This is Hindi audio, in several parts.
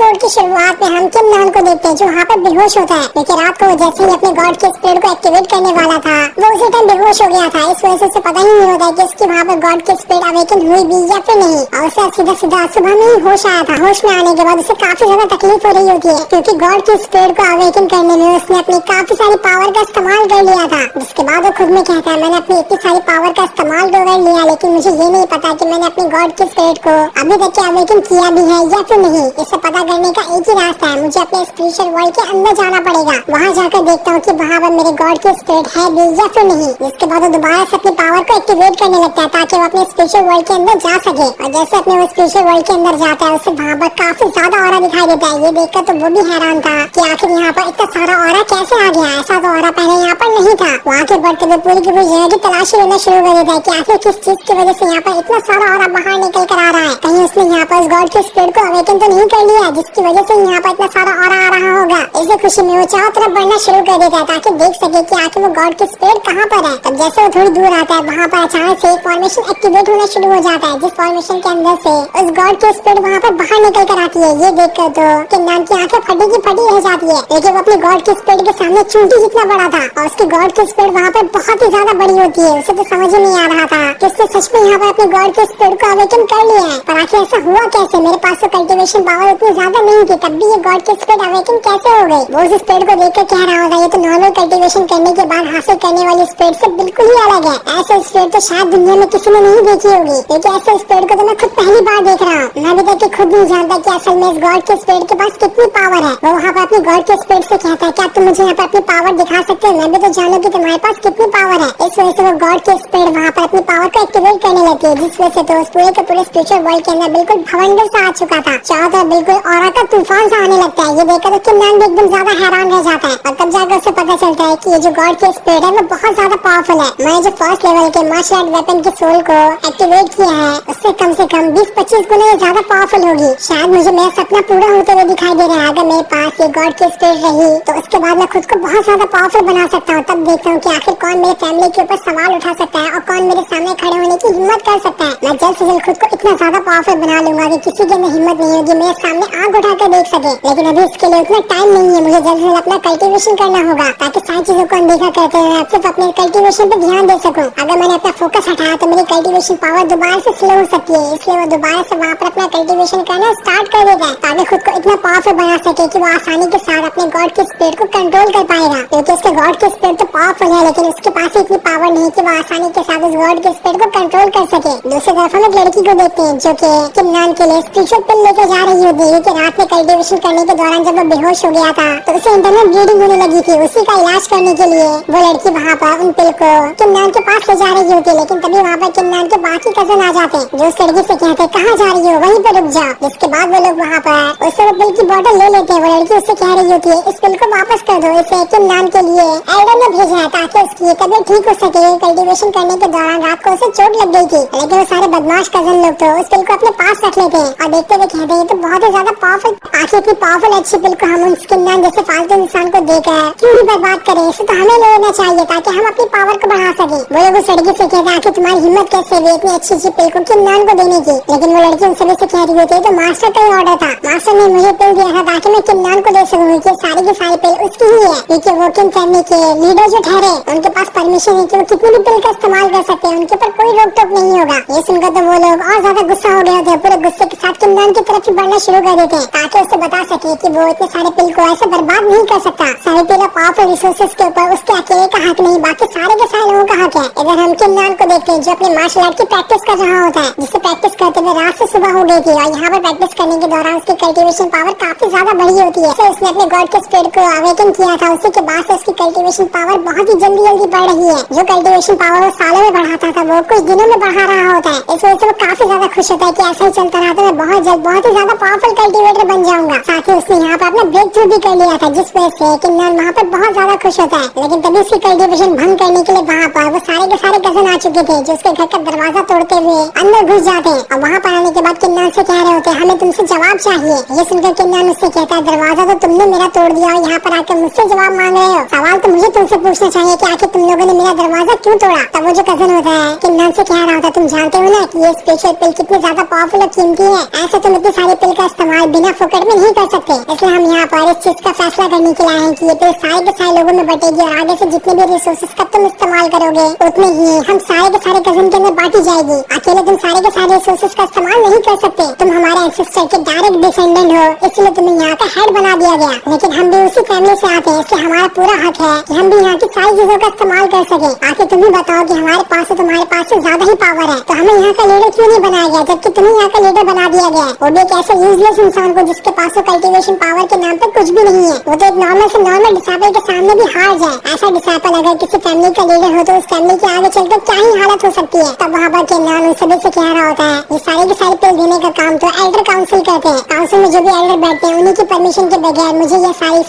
एपिसोड की शुरुआत में हम किमनान को देखते हैं जो वहाँ पर बेहोश होता है, लेकिन रात को वो जैसे ही अपने गॉड के स्पिरिट को एक्टिवेट करने वाला था वो उसी टाइम बेहोश हो गया था। इस वजह से उसे पता ही नहीं होता कि उसकी वहाँ पर गॉड के स्पिरिट अवेकन हुई भी या फिर नहीं। और उसे सीधा सीधा सुबह में ही होश आया था। होश में आने के बाद उसे काफी ज्यादा तकलीफ हो रही होती है क्योंकि गॉड के स्पिरिट को अवेकन करने में उसने अपनी काफी सारी पावर का इस्तेमाल कर लिया था। जिसके बाद वो खुद में कहता है मैंने अपनी इतनी सारी पावर का इस्तेमाल तो कर लिया, लेकिन मुझे ये नहीं पता कि मैंने अपनी गॉड के स्पिरिट को अभी तक के अवेकन किया भी है या फिर नहीं। इसे पता करने का एक ही रास्ता है, मुझे अपने स्पिरिचुअल वर्ल्ड के अंदर जाना पड़ेगा। वहाँ जाकर देखता हूँ कि वहाँ पर मेरे गॉड के स्पिरिट है भी या फिर नहीं। जिसके बाद वो दोबारा से अपनी पावर को एक्टिवेट करने लगता है ताकि वो अपने स्पिरिचुअल वर्ल्ड के अंदर जा सके। और जैसे अपने वो स्पिरिचुअल वर्ल्ड के अंदर जाता है उसे वहाँ पर काफी ज्यादा ऑरा दिखाई देता है। ये देखकर तो वो भी हैरान था कि आखिर यहाँ पर इतना सारा ऑरा कैसे आ गया। ऐसा तो ऑरा पहले यहाँ पर नहीं था। वहाँ के बढ़ते हुए पूरी की पूरी जगह की तलाशी लेना शुरू कर देता है कि आखिर किस चीज की वजह से यहाँ पर इतना सारा ऑरा बाहर निकल कर आ रहा है। कहीं उसने यहाँ पर गॉड के स्पिरिट को अवेकन तो नहीं कर लिया जिसकी वजह से यहाँ पर इतना सारा ऑरा आ रहा होगा। इसी खुशी में वो चारों तरफ बढ़ना शुरू कर देता है ताकि देख सके कि आखिर वो गॉड के स्पिरिट कहाँ पर है। तब जैसे वो थोड़ी दूर आता है वहाँ पर अचानक से एक फॉर्मेशन एक्टिवेट होना शुरू हो जाता है जिस फॉर्मेशन के अंदर से उस गॉड के स्पिरिट वहाँ पर बाहर निकल कर आती है। ये देखकर तो किमनान की आंखें फटी की फटी रह जाती है, लेकिन वो अपने गॉड के स्पिरिट के सामने चूंटी जितना बड़ा था और उसकी गॉड की स्पिरिट वहाँ पर बहुत ही ज्यादा बड़ी होती है। उसे तो समझ ही नहीं आ रहा था कि उसने सच में यहाँ पर अपने गॉड के स्पिरिट को अवेकन कर लिया है। पर आखिर ऐसा हुआ कैसे? मेरे पास तो कल्टीवेशन पावर उतनी ज्यादा नहीं थी, तब भी ये गॉड के स्पिरिट अवेकन कैसे हो गई? वो उस स्पिरिट को देखकर कह रहा होगा ये तो नॉर्मल कल्टीवेशन करने के बाद हासिल करने वाली स्पिरिट से बिल्कुल ही अलग है। ऐसे स्पिरिट तो शायद दुनिया में किसी ने नहीं देखी होगी, लेकिन ऐसे स्पिरिट को तो मैं खुद पहली बार देख रहा हूँ। मैं अभी तक खुद नहीं जानता कि असल में इस गॉड के स्पिरिट के पास कितनी पावर है। वो वहाँ पर अपने गॉड के स्पिरिट से कहता है क्या तुम मुझे यहाँ पर अपनी पावर दिखा सकते हो? मैं भी तो जानूं कि तुम्हारे पास कितनी पावर है। इस वजह से वो गॉड के स्पिरिट वहाँ पर अपनी पावर को एक्टिवेट करने लगती है, जिस वजह से तो उस पूरे के पूरे स्पिरिचुअल वर्ल्ड के अंदर बिल्कुल भवंडर सा आ चुका था। चारों तरफ बिल्कुल ऑरा का तूफान सा आने लगता है। ये देखकर तो किमनान भी एकदम ज्यादा हैरान रह जाता है और तब जाकर उसे पता चलता है कि ये जो गॉड के स्पिरिट है वो बहुत ज्यादा पावरफुल है। मैंने जो फर्स्ट लेवल के मार्शल आर्ट वेपन की सोल को एक्टिवेट किया है उससे कम से कम 20-25 गुना ये ज्यादा पावरफुल होगी। शायद मुझे मेरा सपना पूरा होते हुए दिखाई दे रहा है। अगर मेरे पास ये गॉड की स्पिरिट रही तो उसके बाद मैं खुद को बहुत ज्यादा पावरफुल बना सकता हूँ। तब देखता हूँ कि आखिर कौन मेरे फैमिली के ऊपर सवाल उठा सकता है और कौन मेरे सामने खड़े होने की हिम्मत कर सकता है। मैं जल्द से जल्द खुद को इतना ज्यादा पावरफुल बना लूंगा कि किसी के अंदर हिम्मत नहीं होगी मेरे सामने आग उठा कर देख सके। लेकिन अभी इसके लिए उतना टाइम नहीं है, मुझे जल्द से जल्द अपना कल्टीवेशन करना होगा ताकि सारी चीजों को अनदेखा करते हुए सिर्फ अपने कल्टीवेशन पे ध्यान दे सकूं। अगर मैंने अपना फोकस हटाया तो मेरी कल्टीवेशन पावर दोबारा से स्लो हो सकती है, इसलिए वो दोबारा से वहाँ पर अपना कल्टीवेशन करना स्टार्ट कर देता है ताकि खुद को इतना पावरफुल बना सके कि वो आसानी के साथ अपने गॉड के स्पिरिट को कंट्रोल कर पाएगा। क्योंकि उसके गॉड के स्पिरिट तो पावरफुल है लेकिन उसके पास इतनी पावर नहीं कि वो आसानी के साथ उस गॉड के स्पिरिट को कंट्रोल कर सके। दूसरी तरफ हम एक लड़की को देखते हैं जो कि किमनान के लिए स्पिरिचुअल पिल लेकर जा रही होती है कि रात में कल्टीवेशन करने के दौरान जब वो बेहोश हो गया था तो उसे इंटरनल ब्लीडिंग होने लगी थी। उसी का इलाज करने के लिए वो लड़की वहाँ पर उन पिल को किमनान के पास ले जा रही होती है, लेकिन तभी वहाँ पर किमनान के बाकी कजन आ जाते हैं जो उस लड़की से कहते हैं कहाँ जा रही हो, वहीं पे रुक जाओ। जिसके बाद वो लोग वहाँ पर उससे वो पिल की बोतल ले लेते हैं। वो लड़की उससे कह रही होती है इस पिल को वापस कर दो, इसे किमनान के लिए एल्डर ने भेजा है ताकि उसकी तबीयत ठीक हो सके। कल्टीवेशन करने के दौरान रात को उसे चोट लग गई थी, लेकिन वो सारे बदमाश कजन लोग तो उस पिल को अपने पास रख लेते हैं और देखते हुए कहते हैं तो बहुत ही ज्यादा पावरफुल। आखिर इतनी पावरफुल अच्छी पिल को हम उस किमनान जैसे फालतू इंसान को देकर क्यों ही बर्बाद करें? इसे तो हमें लेना चाहिए ताकि हम अपनी पावर को बढ़ा सके। वो लोग उस लड़की से कहते हैं आखिर तुम्हारी हिम्मत कैसे हुई इतनी अच्छी अच्छी पिल को किमनान को देने की? लेकिन वो लड़की उन सभी से कह रही होती है तो मास्टर का ही ऑर्डर था, मास्टर ने मुझे पिल दिया था ताकि मैं किमनान को दे सकूँ कि सारी की सारी पिल उसकी ही है। क्योंकि वो किम फैमिली के लीडर जो ठहरे उनके पास परमिशन है कि वो कितनी भी पिल का इस्तेमाल कर सकते हैं, उनके ऊपर कोई रोक टोक नहीं होगा। ये सुनकर तो वो लोग और ज्यादा गुस्सा हो गए होते हैं, पूरे गुस्से के साथ किमनान की तरफ ही बढ़ना शुरू कर देते हैं ताकि उसे बता सके कि वो इतने सारे पिल को ऐसे बर्बाद नहीं कर सकता। सारी पिल पावरफुल रिसोर्सेज के ऊपर उसके अकेले का हक नहीं, बाकी सारे के सारे लोगों का हक है। इधर हम किमनान को देखते हैं जो अपने मार्शल आर्ट की प्रैक्टिस कर रहा होता है, जिससे प्रैक्टिस करते हुए रात से सुबह हो गई थी और यहाँ पर प्रैक्टिस करने के दौरान उसकी कल्टीवेशन पावर काफी ज्यादा बढ़ी होती है। उसने अपने गॉड के स्पिरिट को अवेकन किया था, उसी के बाद से उसकी कल्टीवेशन पावर बहुत ही जल्दी बढ़ रही है। जो कल्टीवेशन पावर वो सालों में बढ़ाता था वो कुछ दिनों में बढ़ा रहा होता है। इस वजह से वो काफी ज्यादा खुश होता है कि ऐसा ही चलता रहा तो मैं बहुत जल्द बहुत ही ज्यादा पावरफुल कल्टीवेटर बन जाऊंगा। साथ ही उसने यहाँ पर अपना ब्रेक थ्रू भी कर लिया था, जिस वजह से किमनान वहाँ पर बहुत ज्यादा खुश होता है। लेकिन तभी उसकी कल्टीवेशन भंग करने के लिए वहाँ पर वो सारे के सारे कजन आ चुके थे जो उसके घर का दरवाजा तोड़ते हुए अंदर घुस जाते हैं और वहाँ पर आने के बाद किमनान से कह रहे होते हैं हमें तुमसे जवाब चाहिए। ये सुनकर किमनान उससे कहता है दरवाजा तो तुमने मेरा तोड़ दिया और यहाँ पर आकर मुझसे जवाब मांग रहे हो, सवाल तो मुझे तुमसे पूछना चाहिए कि आखिर तुम लोगों ने मेरा दरवाजा क्यों तोड़ा? तब वो जो कजन होता है किमनान से कह रहा होता है तुम जानते हो ना कि ये स्पेशल पिल कितनी ज्यादा पावरफुल और कीमती है। ऐसे तुम इतनी सारी पिल का इस्तेमाल बिना फोकट में नहीं कर सकते। इसलिए हम यहाँ पर इस चीज का फैसला करने के लिए आए हैं कि ये पिल सारे के सारे लोगों में बटेगी और आगे से जितने भी रिसोर्सेज का तुम इस्तेमाल करोगे उतने ही हम सारे के सारे कजन के अंदर बांटी जाएगी। अकेले तुम सारे के सारे रिसोर्सेज का इस्तेमाल नहीं कर सकते। तुम हमारे एंसेस्टर के डायरेक्ट डिसेंडेंट हो, इसलिए तुम्हें यहाँ का हेड बना दिया गया। लेकिन हम भी उसी फैमिली से आते हैं, इसलिए हमारा पूरा हक है कि हम भी यहाँ की सारी चीजों का इस्तेमाल कर सके। आखिर तुम ही बताओ कि हमारे पास से तुम्हारे पास से ज्यादा ही पावर है, तो हमें यहाँ का लीडर क्यों नहीं बनाया गया, जबकि तुम्हें यहाँ का लीडर बना दिया गया है। वो भी एक ऐसे यूजलेस इंसान को जिसके पास कल्टीवेशन पावर के नाम पर कुछ भी नहीं है। वो तो एक नॉर्मल से नॉर्मल डिसाइपल के सामने भी हार जाए। ऐसा डिसाइपल अगर किसी फैमिली का लीडर हो तो उस फैमिली के आगे चलकर क्या ही हालत हो सकती है। तब वहाँ पर किन्नन उन सभी से कह रहा होता है ये सारी की सारी पिल देने का काम तो एल्डर काउंसिल करते हैं। काउंसिल में जो भी एल्डर बैठते हैं उन्हीं की परमिशन के बगैर मुझे ये सारी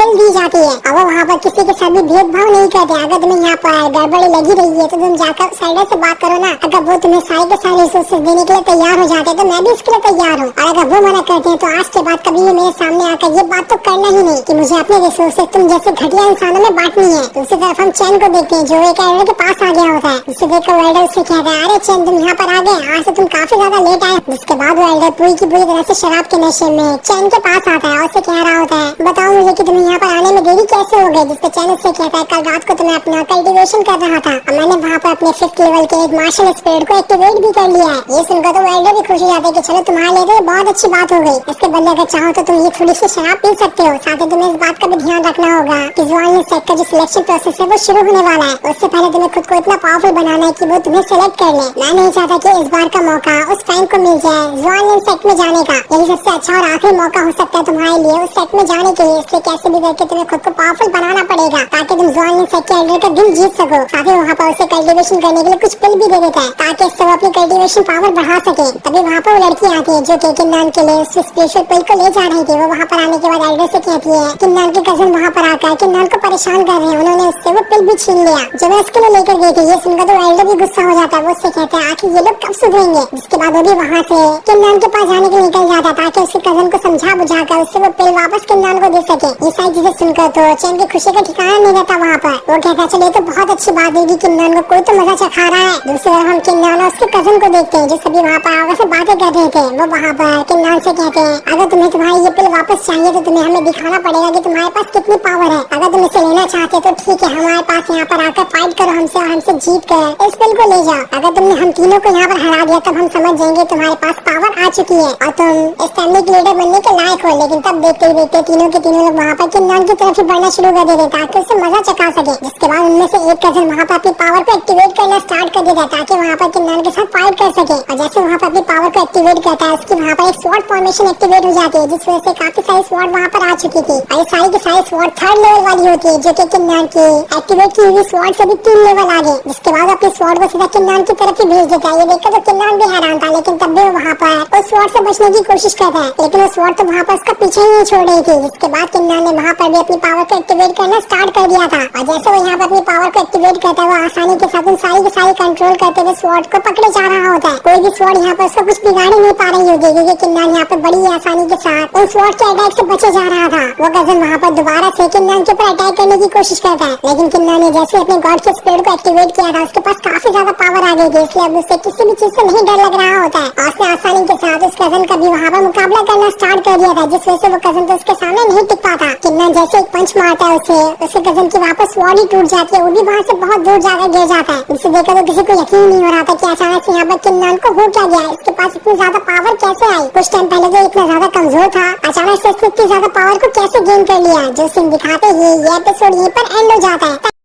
पिल दी जाती है। और वो वहाँ पर किसी के साथ भी भेदभाव नहीं करते। अगर तुम्हें यहाँ पर गड़बड़ी लगी रही है तो तुम जाकर साइडर से बात करो ना। अगर वो तुम्हें सारे के सारे रिसोर्सेज देने के लिए तैयार हो जाते तो मैं भी इसके लिए तैयार हूँ। और अगर वो मना करते हैं तो आज के बाद कभी भी मेरे सामने आकर ये बात तो करना ही नहीं कि मुझे अपने रिसोर्सेज तुम जैसे घटिया इंसानों में बांटनी है। दूसरी तरफ हम चैन को देखते हैं जो एक एल्डर के पास आ गया होता है। उसे देखकर एल्डर उससे कहता है अरे चैन तुम यहाँ पर आ गए, आज से तुम काफी ज्यादा लेट आए। जिसके बाद वो एल्डर पूरी की पूरी तरह से शराब के नशे में चैन के पास आता है और उसे कह रहा होता है बताओ मुझे कि तुम्हें यहाँ पर आने में देरी कैसे हो गई। जिसपे चैन उससे कहता है कल रात को तुम्हें अपना कल्टीवेशन कर रहा था और मैंने वहाँ पर अपने 5th लेवल के एक मार्शल स्पिरिट को एक्टिवेट भी कर लिया है। ये सुनकर तो एल्डर भी खुश हो जाते हैं कि चलो तुम्हारे लिए तो बहुत अच्छी बात हो गई। इसके बदले अगर चाहो तो तुम ये थोड़ी सी शराब पी सकते हो। साथ ही तुम्हें इस बात का भी ध्यान रखना होगा कि ज़ुआनलिन सेक्ट का जो सिलेक्शन प्रोसेस है वो शुरू होने वाला है। उससे पहले तुम्हें खुद को इतना पावरफुल बनाना है कि वो तुम्हें सेलेक्ट कर ले। मैं नहीं चाहता कि इस बार का मौका उस फ्रैंक को मिल जाए ज़ुआनलिन सेक्ट में जाने का। यही सबसे अच्छा और आखिरी मौका हो सकता है तुम्हारे लिए उस सेक्ट में जाने के लिए। इसलिए कैसे भी करके तुम्हें खुद को पावरफुल बनाना पड़ेगा ताकि तुम ज़ुआनलिन सेक्ट के एल्डर का दिल जीत सको। साथ ही वहाँ पर उसे कल्टीवेशन करने के लिए कुछ पिल भी दे देता है ताकि इससे वो अपनी कल्टीवेशन पावर बढ़ा सके। तभी वहाँ पर वो लड़की आती है जो कि किन्नन के लिए उस स्पेशल पिल को ले जा रही थी। वो वहाँ पर आने के बाद एल्डर से कहती है किन्नन के कजन वहाँ पर आकर किन्नन को परेशान कर रहे हैं, उन्होंने उससे वो पिल भी छीन लिया जो मैं उसके लिए लेकर गई थी। ये सुनकर तो एल्डर भी गुस्सा हो जाता है। वो उससे कहता है आखिर ये लोग कब सुधरेंगे। जिसके बाद वो भी वहाँ से किन्नन के पास जाने के निकल जाता ताकि उसके कजन को समझा बुझाकर उससे वो पिल वापस किन्नन को दे सके। ये सारी चीजें सुनकर तो चैन की खुशी का ठिकाना नहीं रहता वहाँ पर। वो कहता है चलिए तो बहुत अच्छी बात है कि किन्नन को कोई तो मजा चखा रहा है। दूसरी तरफ हम किन्नन और उसके कजन को देखते हैं जो सभी वहाँ पर आगे से बातें कर रहे थे। वो वहाँ पर किन्नन से कहते हैं अगर तुम्हें तुम्हारी ये पिल वापस चाहिए तो तुम्हें हमें दिखाना पड़ेगा कि तुम्हारे पास कितनी पावर है। अगर तुम इसे लेना चाहते हो तो ठीक है, हमारे पास यहाँ पर आकर फाइट करो हमसे और हमसे जीत कर इस पिल को ले जाओ। अगर तुमने हम तीनों को यहाँ पर हरा दिया तब हम समझ जाएंगे तुम्हारे पास पावर आ चुकी है और तुम इस फैमिली के लीडर बनने के लायक हो। लेकिन तब देखते ही देखते तीनों के तीनों लोग वहाँ पर किन्नन की तरफ ही बढ़ना शुरू कर देते ताकि उससे मजा चखा सके। जिसके बाद उनमें से एक कजन वहाँ पर अपनी पावर को एक्टिवेट करना स्टार्ट कर देता ताकि वहाँ पर किन्नन के साथ फाइट कर सके। और जैसे वहाँ पर अपनी पावर को एक्टिवेट करता है उसकी वहाँ पर एक स्वॉर्ड फॉर्मेशन एक्टिवेट हो जाती है जिस वजह से काफी सारी स्वॉर्ड वहाँ पर आ चुकी थी। और ये सारी की सारी स्वॉर्ड 3rd लेवल वाली होती है जो कि किन्नन की एक्टिवेट की हुई स्वॉर्ड से भी 3 लेवल आगे। जिसके बाद अपनी स्वॉर्ड को सीधा किन्नन की तरफ ही भेज देता है। ये देखकर तो किन्नन भी हैरान था लेकिन तब भी वो वहाँ पर उस स्वॉर्ड से बचने की कोशिश करता है लेकिन वो स्वॉर्ड तो वहाँ पर उसका पीछे ही नहीं छोड़ रही थी। जिसके बाद किन्नन ने वहाँ पर भी अपनी पावर को एक्टिवेट करना स्टार्ट कर दिया था और जैसे वो यहाँ पर अपनी पावर को एक्टिवेट करता है वो आसानी के साथ उन सारी की सारी कंट्रोल करते हुए स्वॉर्ड को पकड़े जा रहा होता है। कोई भी स्वॉर्ड यहाँ पर उसको कुछ बिगाड़ नहीं पा रही होती क्योंकि किन्नन यहाँ पर बड़ी आसानी के साथ उन स्वॉर्ड के अटैक से बचे जा रहा था। वो कजन वहाँ पर दोबारा से किन्नन के ऊपर अटैक करने की कोशिश करता है लेकिन किन्नन ने जैसे अपने गॉड के स्पिरिट को एक्टिवेट किया था उसके पास काफी ज्यादा पावर आ गई थी। इसलिए अब उसे किसी भी चीज से नहीं डर लग रहा होता है और उसने आसानी के साथ उस कजन का भी वहाँ पर मुकाबला करना स्टार्ट कर दिया था जिस वजह से वो कजन तो उसके सामने नहीं टिक पाता। किन्नन जैसे एक पंच मारता है उसके कजन की वापस स्वॉर्ड ही टूट जाती है। वो भी वहाँ से बहुत दूर जाकर गिर जाता है। इसे देखकर तो किसी को यकीन नहीं हो रहा था कि अचानक से यहाँ पर किन्नन को हो क्या गया, इसके पास इतनी ज्यादा पावर कैसे आई। कुछ टाइम पहले जो इतना ज्यादा कमजोर था अचानक से इसने इतनी ज्यादा पावर को कैसे गेन कर लिया। जो सीन दिखाते ही ये एपिसोड यहीं पर एंड हो जाता है।